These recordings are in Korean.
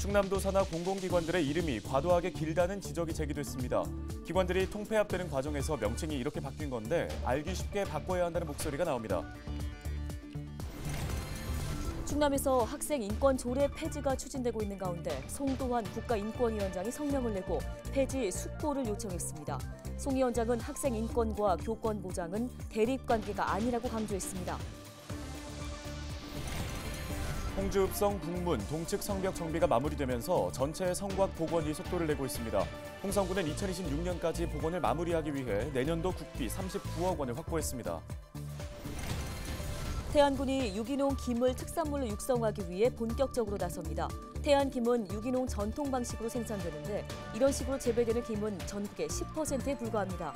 충남도 산하 공공기관들의 이름이 과도하게 길다는 지적이 제기됐습니다. 기관들이 통폐합되는 과정에서 명칭이 이렇게 바뀐 건데 알기 쉽게 바꿔야 한다는 목소리가 나옵니다. 충남에서 학생 인권 조례 폐지가 추진되고 있는 가운데 송도환 국가인권위원장이 성명을 내고 폐지 숙고를 요청했습니다. 송 위원장은 학생 인권과 교권 보장은 대립관계가 아니라고 강조했습니다. 홍주읍성 북문 동측 성벽 정비가 마무리되면서 전체 성곽 복원이 속도를 내고 있습니다. 홍성군은 2026년까지 복원을 마무리하기 위해 내년도 국비 39억 원을 확보했습니다. 태안군이 유기농 김을 특산물로 육성하기 위해 본격적으로 나섭니다. 태안김은 유기농 전통 방식으로 생산되는데 이런 식으로 재배되는 김은 전국의 10%에 불과합니다.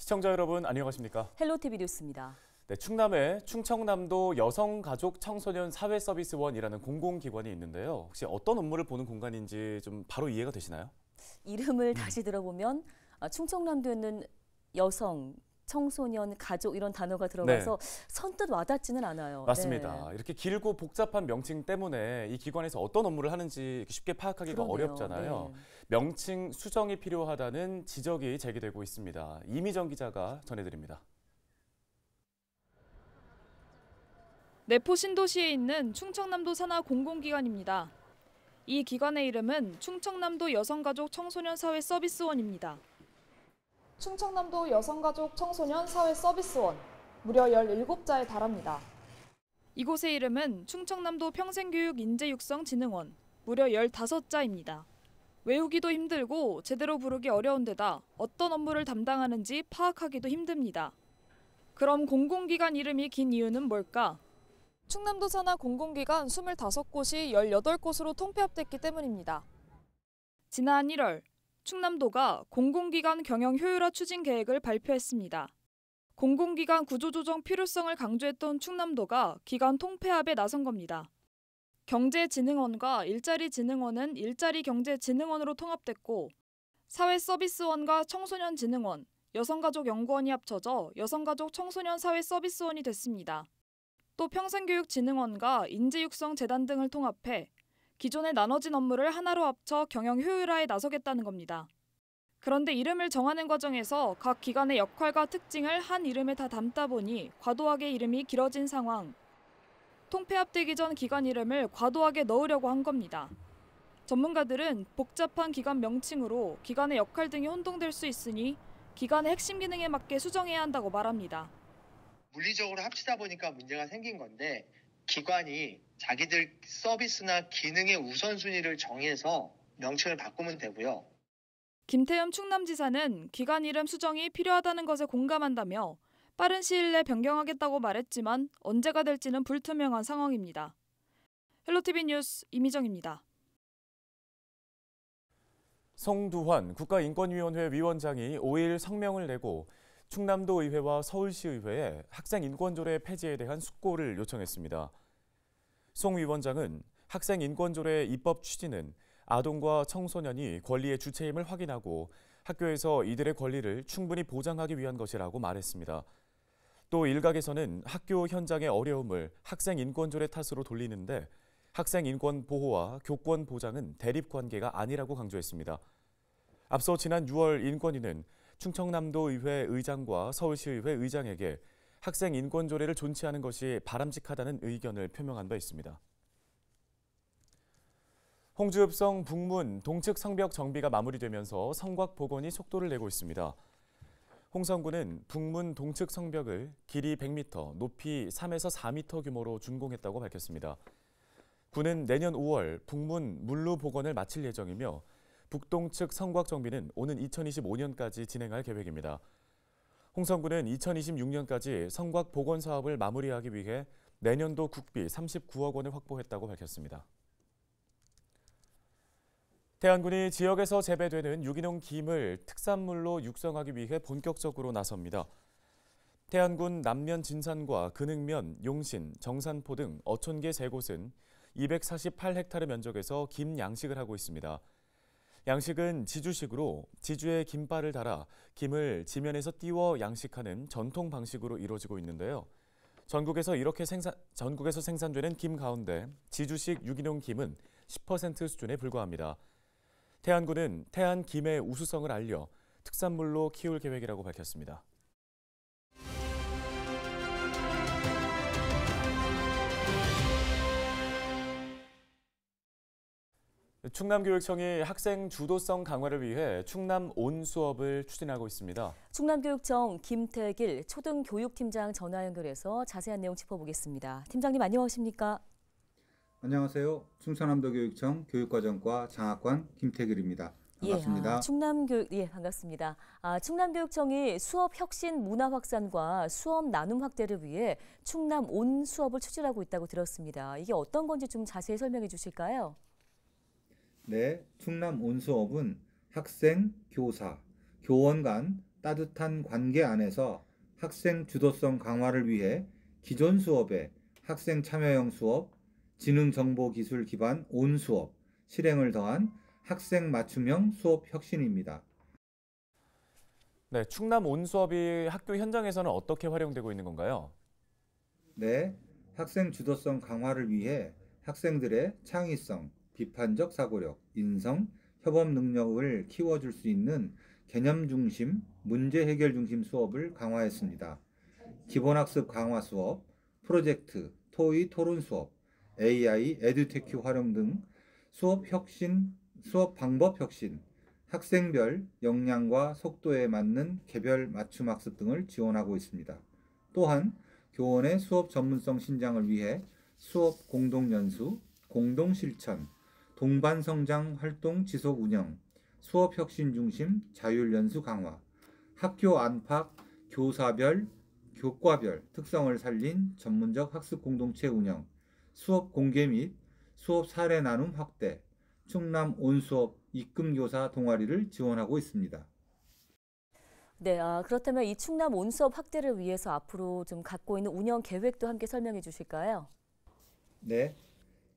시청자 여러분 안녕하십니까? 헬로티비 뉴스입니다. 네, 충남에 충청남도 여성가족 청소년 사회서비스원이라는 공공기관이 있는데요. 혹시 어떤 업무를 보는 공간인지 좀 바로 이해가 되시나요? 이름을 다시 들어보면 충청남도에는 여성, 청소년, 가족 이런 단어가 들어가서 선뜻 와닿지는 않아요. 맞습니다. 네. 이렇게 길고 복잡한 명칭 때문에 이 기관에서 어떤 업무를 하는지 쉽게 파악하기가 어렵잖아요. 네. 명칭 수정이 필요하다는 지적이 제기되고 있습니다. 이미정 기자가 전해드립니다. 내포 신도시에 있는 충청남도 산하 공공기관입니다. 이 기관의 이름은 충청남도 여성가족 청소년 사회 서비스원입니다. 충청남도 여성가족 청소년 사회 서비스원, 무려 17자에 달합니다. 이곳의 이름은 충청남도 평생교육 인재육성진흥원, 무려 15자입니다. 외우기도 힘들고 제대로 부르기 어려운 데다 어떤 업무를 담당하는지 파악하기도 힘듭니다. 그럼 공공기관 이름이 긴 이유는 뭘까? 충남도 산하 공공기관 25곳이 18곳으로 통폐합됐기 때문입니다. 지난 1월, 충남도가 공공기관 경영 효율화 추진 계획을 발표했습니다. 공공기관 구조조정 필요성을 강조했던 충남도가 기관 통폐합에 나선 겁니다. 경제진흥원과 일자리진흥원은 일자리경제진흥원으로 통합됐고 사회서비스원과 청소년진흥원, 여성가족연구원이 합쳐져 여성가족청소년사회서비스원이 됐습니다. 또 평생교육진흥원과 인재육성재단 등을 통합해 기존에 나눠진 업무를 하나로 합쳐 경영 효율화에 나서겠다는 겁니다. 그런데 이름을 정하는 과정에서 각 기관의 역할과 특징을 한 이름에 다 담다 보니 과도하게 이름이 길어진 상황. 통폐합되기 전 기관 이름을 과도하게 넣으려고 한 겁니다. 전문가들은 복잡한 기관 명칭으로 기관의 역할 등이 혼동될 수 있으니 기관의 핵심 기능에 맞게 수정해야 한다고 말합니다. 물리적으로 합치다 보니까 문제가 생긴 건데 기관이 자기들 서비스나 기능의 우선순위를 정해서 명칭을 바꾸면 되고요. 김태흠 충남지사는 기관 이름 수정이 필요하다는 것에 공감한다며 빠른 시일 내 변경하겠다고 말했지만 언제가 될지는 불투명한 상황입니다. 헬로티비 뉴스 이미정입니다. 송두환 국가인권위원회 위원장이 5일 성명을 내고 충남도 의회와 서울시의회에 학생 인권조례 폐지에 대한 숙고를 요청했습니다. 송 위원장은 학생 인권조례 입법 취지는 아동과 청소년이 권리의 주체임을 확인하고 학교에서 이들의 권리를 충분히 보장하기 위한 것이라고 말했습니다. 또 일각에서는 학교 현장의 어려움을 학생 인권조례 탓으로 돌리는데 학생 인권 보호와 교권 보장은 대립관계가 아니라고 강조했습니다. 앞서 지난 6월 인권위는 충청남도 의회 의장과 서울시의회 의장에게 학생 인권조례를 존치하는 것이 바람직하다는 의견을 표명한 바 있습니다. 홍주읍성 북문 동측 성벽 정비가 마무리되면서 성곽 복원이 속도를 내고 있습니다. 홍성군은 북문 동측 성벽을 길이 100m, 높이 3에서 4m 규모로 준공했다고 밝혔습니다. 군은 내년 5월 북문 물루 복원을 마칠 예정이며 북동측 성곽 정비는 오는 2025년까지 진행할 계획입니다. 홍성군은 2026년까지 성곽 복원 사업을 마무리하기 위해 내년도 국비 39억 원을 확보했다고 밝혔습니다. 태안군이 지역에서 재배되는 유기농 김을 특산물로 육성하기 위해 본격적으로 나섭니다. 태안군 남면 진산과 근흥면, 용신, 정산포 등 어촌계 3곳은 248헥타르 면적에서 김 양식을 하고 있습니다. 양식은 지주식으로 지주에 김발을 달아 김을 지면에서 띄워 양식하는 전통 방식으로 이루어지고 있는데요. 전국에서 생산되는 김 가운데 지주식 유기농 김은 10% 수준에 불과합니다. 태안군은 태안 김의 우수성을 알려 특산물로 키울 계획이라고 밝혔습니다. 충남교육청이 학생 주도성 강화를 위해 충남 온 수업을 추진하고 있습니다. 충남교육청 김태길 초등교육팀장 전화 연결해서 자세한 내용 짚어보겠습니다. 팀장님 안녕하십니까? 안녕하세요. 충청남도교육청 교육과정과 장학관 김태길입니다. 반갑습니다. 반갑습니다. 충남교육청이 수업 혁신 문화 확산과 수업 나눔 확대를 위해 충남 온 수업을 추진하고 있다고 들었습니다. 이게 어떤 건지 좀 자세히 설명해 주실까요? 네, 충남 온 수업은 학생, 교사, 교원 간 따뜻한 관계 안에서 학생 주도성 강화를 위해 기존 수업에 학생 참여형 수업, 지능정보기술 기반 온 수업, 실행을 더한 학생 맞춤형 수업 혁신입니다. 네, 충남 온 수업이 학교 현장에서는 어떻게 활용되고 있는 건가요? 네, 학생 주도성 강화를 위해 학생들의 창의성, 비판적 사고력, 인성, 협업 능력을 키워줄 수 있는 개념 중심, 문제 해결 중심 수업을 강화했습니다. 기본학습 강화 수업, 프로젝트, 토의 토론 수업, AI, 에듀테큐 활용 등 수업 방법 혁신, 학생별 역량과 속도에 맞는 개별 맞춤 학습 등을 지원하고 있습니다. 또한 교원의 수업 전문성 신장을 위해 수업 공동 연수, 공동 실천, 동반 성장 활동 지속 운영, 수업 혁신 중심 자율 연수 강화, 학교 안팎 교사별, 교과별 특성을 살린 전문적 학습 공동체 운영, 수업 공개 및 수업 사례 나눔 확대, 충남 온 수업 입금 교사 동아리를 지원하고 있습니다. 네, 그렇다면 이 충남 온 수업 확대를 위해서 앞으로 좀 갖고 있는 운영 계획도 함께 설명해 주실까요? 네.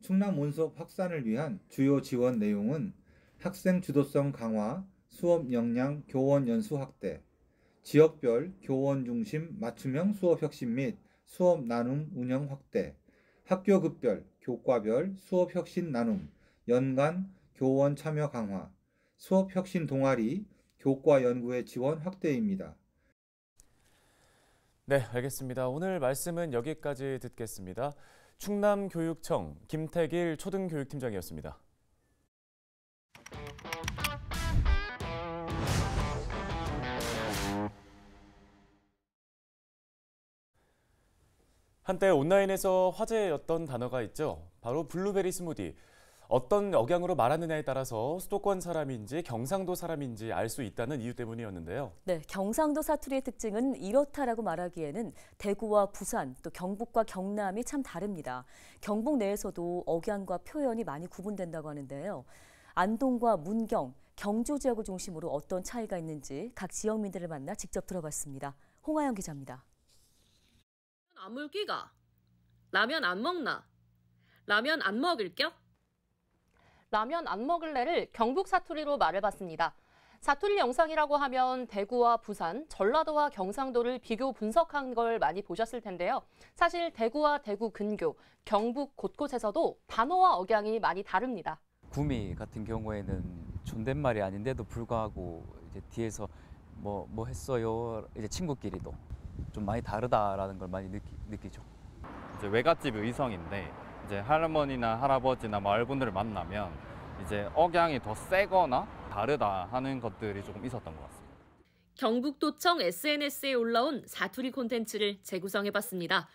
충남 온 수업 확산을 위한 주요 지원 내용은 학생 주도성 강화, 수업 역량 교원 연수 확대, 지역별 교원 중심 맞춤형 수업 혁신 및 수업 나눔 운영 확대, 학교급별, 교과별 수업 혁신 나눔, 연간 교원 참여 강화, 수업 혁신 동아리, 교과 연구의 지원 확대입니다. 네, 알겠습니다. 오늘 말씀은 여기까지 듣겠습니다. 충남교육청 김태길 초등교육팀장이었습니다. 한때 온라인에서 화제였던 단어가 있죠. 바로 블루베리 스무디. 어떤 억양으로 말하느냐에 따라서 수도권 사람인지 경상도 사람인지 알 수 있다는 이유 때문이었는데요. 네, 경상도 사투리의 특징은 이렇다라고 말하기에는 대구와 부산, 또 경북과 경남이 참 다릅니다. 경북 내에서도 억양과 표현이 많이 구분된다고 하는데요. 안동과 문경, 경주 지역을 중심으로 어떤 차이가 있는지 각 지역민들을 만나 직접 들어봤습니다. 홍하영 기자입니다. 안 물기가? 라면 안 먹나? 라면 안 먹을겨? 라면 안 먹을래를 경북 사투리로 말해봤습니다. 사투리 영상이라고 하면 대구와 부산, 전라도와 경상도를 비교 분석한 걸 많이 보셨을 텐데요. 사실 대구와 대구 근교, 경북 곳곳에서도 단어와 억양이 많이 다릅니다. 구미 같은 경우에는 존댓말이 아닌데도 불구하고 이제 뒤에서 뭐 했어요? 이제 친구끼리도 좀 많이 다르다라는 걸 많이 느끼죠. 이제 외갓집 의성인데 이제 할머니나 할아버지나 마을분들을 만나면 이제 억양이 더 세거나 다르다 하는 것들이 조금 있었던 것 같습니다. 경북도청 SNS에 올라온 사투리 콘텐츠를 재구성해봤습니다.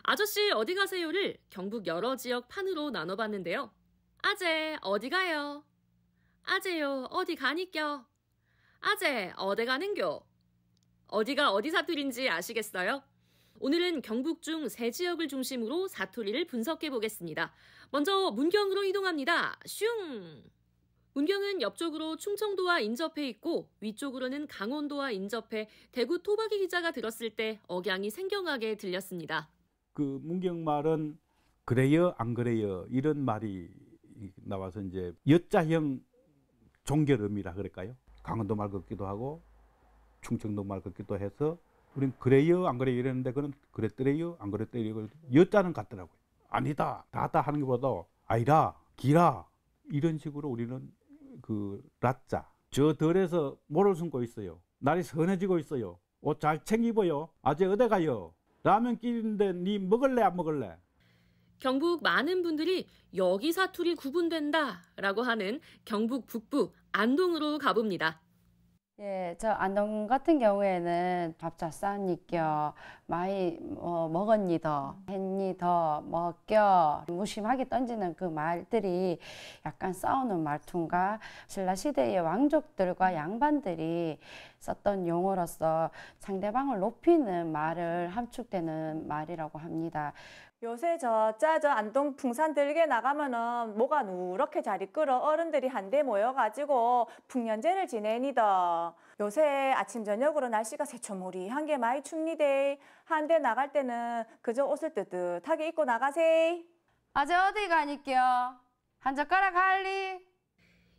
아저씨 어디 가세요를 경북 여러 지역 판으로 나눠봤는데요. 아재 어디 가요? 아재요 어디 가니껴? 아재 어디 가는겨? 어디가 어디 사투리인지 아시겠어요? 오늘은 경북 중 세 지역을 중심으로 사투리를 분석해 보겠습니다. 먼저 문경으로 이동합니다. 슝! 문경은 옆쪽으로 충청도와 인접해 있고 위쪽으로는 강원도와 인접해 대구 토박이 기자가 들었을 때 억양이 생경하게 들렸습니다. 그 문경 말은 그래요 안 그래요 이런 말이 나와서 이제 여자형 종결음이라 그럴까요? 강원도 말 같기도 하고 충청도 말 같기도 해서 우린 그래요 안 그래요 이랬는데 그는 그랬더래요 안 그랬더래요. 여자는 같더라고요. 아니다 다다 하는 것보다 아니라 기라 이런 식으로 우리는 그 라자 저 덜에서 모를 숨고 있어요. 날이 선해지고 있어요. 옷 잘 챙기고요. 아재 어디 가요? 라면 끼는데 니 먹을래 안 먹을래? 경북 많은 분들이 여기 사투리 구분된다라고 하는 경북 북부 안동으로 가봅니다. 예, 저 안동 같은 경우에는 밥 잘 싸니까 많이 먹었니 더, 했니 더, 먹겨 무심하게 던지는 그 말들이 약간 싸우는 말투인가 신라시대의 왕족들과 양반들이 썼던 용어로서 상대방을 높이는 말을 함축되는 말이라고 합니다. 요새 저 안동 풍산 들게 나가면은 뭐가 누렇게 잘 이끌어 어른들이 한데 모여가지고 풍년제를 지내니다. 요새 아침 저녁으로 날씨가 새초무리한 게 많이 춥니다. 한데 나갈 때는 그저 옷을 뜨뜻하게 입고 나가세요. 아재 어디 가니껴? 한 젓가락 할리?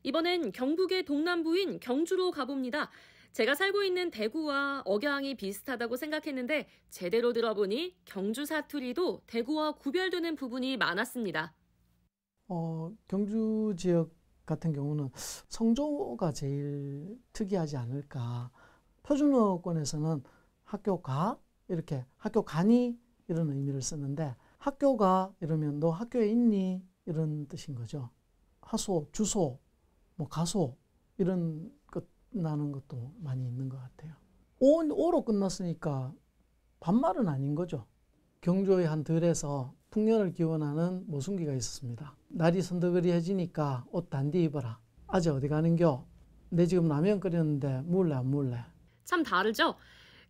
이번엔 경북의 동남부인 경주로 가봅니다. 제가 살고 있는 대구와 억양이 비슷하다고 생각했는데 제대로 들어보니 경주 사투리도 대구와 구별되는 부분이 많았습니다. 경주 지역 같은 경우는 성조가 제일 특이하지 않을까. 표준어권에서는 학교 가 이렇게 학교 가니 이런 의미를 쓰는데 학교가 이러면 너 학교에 있니 이런 뜻인 거죠. 하소, 주소, 뭐 가소 이런 것 나는 것도 많이 있는 것 같아요. 오로 끝났으니까 반말은 아닌 거죠. 경주의 한 들에서 풍년을 기원하는 모순기가 있었습니다. 날이 선더거리해지니까 옷 단디 입어라. 아재 어디 가는겨? 내 지금 라면 끓였는데 먹을래 안 먹을래? 참 다르죠?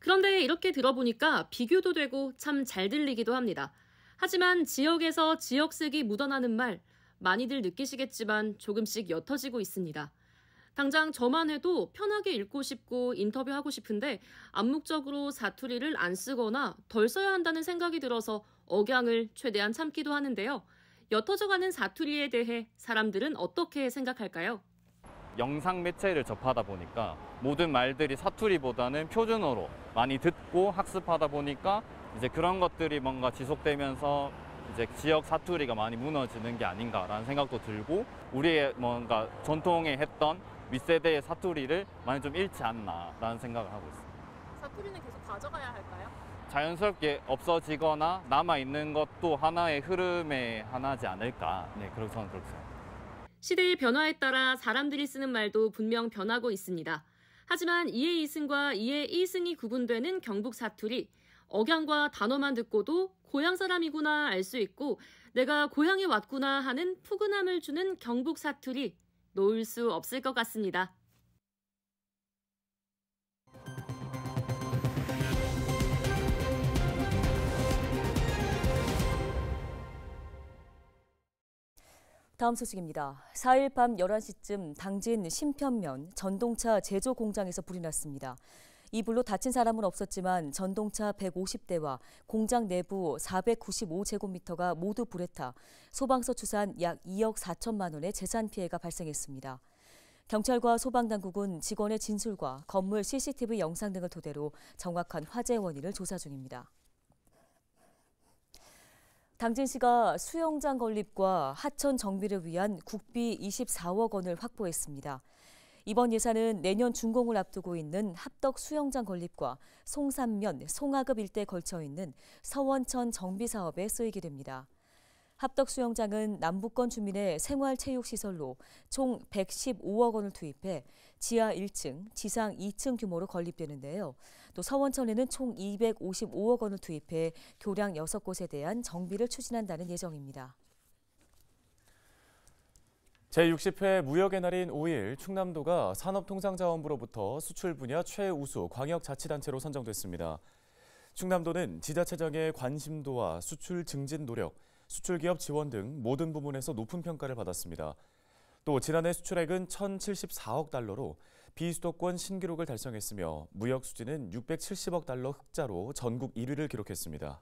그런데 이렇게 들어보니까 비교도 되고 참 잘 들리기도 합니다. 하지만 지역에서 지역색이 묻어나는 말 많이들 느끼시겠지만 조금씩 옅어지고 있습니다. 당장 저만 해도 편하게 읽고 싶고 인터뷰하고 싶은데 암묵적으로 사투리를 안 쓰거나 덜 써야 한다는 생각이 들어서 억양을 최대한 참기도 하는데요. 옅어져가는 사투리에 대해 사람들은 어떻게 생각할까요? 영상 매체를 접하다 보니까 모든 말들이 사투리보다는 표준어로 많이 듣고 학습하다 보니까 이제 그런 것들이 뭔가 지속되면서 이제 지역 사투리가 많이 무너지는 게 아닌가라는 생각도 들고 우리의 뭔가 전통에 했던 윗세대의 사투리를 많이 좀 잃지 않나라는 생각을 하고 있습니다. 사투리는 계속 가져가야 할까요? 자연스럽게 없어지거나 남아있는 것도 하나의 흐름의 하나지 않을까. 네, 그렇게 저는 그렇게 생각합니다. 시대의 변화에 따라 사람들이 쓰는 말도 분명 변하고 있습니다. 하지만 이의 이승과 이의 이승이 구분되는 경북 사투리. 억양과 단어만 듣고도 고향 사람이구나 알 수 있고 내가 고향에 왔구나 하는 푸근함을 주는 경북 사투리. 놓을 수 없을 것 같습니다. 다음 소식입니다. 4일 밤 11시쯤 당진 신편면 전동차 제조 공장에서 불이 났습니다. 이 불로 다친 사람은 없었지만 전동차 150대와 공장 내부 495제곱미터가 모두 불에 타 소방서 추산 약 2억 4천만 원의 재산 피해가 발생했습니다. 경찰과 소방당국은 직원의 진술과 건물 CCTV 영상 등을 토대로 정확한 화재 원인을 조사 중입니다. 당진시가 수영장 건립과 하천 정비를 위한 국비 24억 원을 확보했습니다. 이번 예산은 내년 준공을 앞두고 있는 합덕 수영장 건립과 송산면, 송하급 일대에 걸쳐 있는 서원천 정비 사업에 쓰이게 됩니다. 합덕 수영장은 남부권 주민의 생활체육시설로 총 115억 원을 투입해 지하 1층, 지상 2층 규모로 건립되는데요. 또 서원천에는 총 255억 원을 투입해 교량 6곳에 대한 정비를 추진한다는 예정입니다. 제60회 무역의 날인 5일 충남도가 산업통상자원부로부터 수출 분야 최우수 광역자치단체로 선정됐습니다. 충남도는 지자체장의 관심도와 수출 증진 노력, 수출기업 지원 등 모든 부문에서 높은 평가를 받았습니다. 또 지난해 수출액은 1,074억 달러로 비수도권 신기록을 달성했으며 무역 수지는 670억 달러 흑자로 전국 1위를 기록했습니다.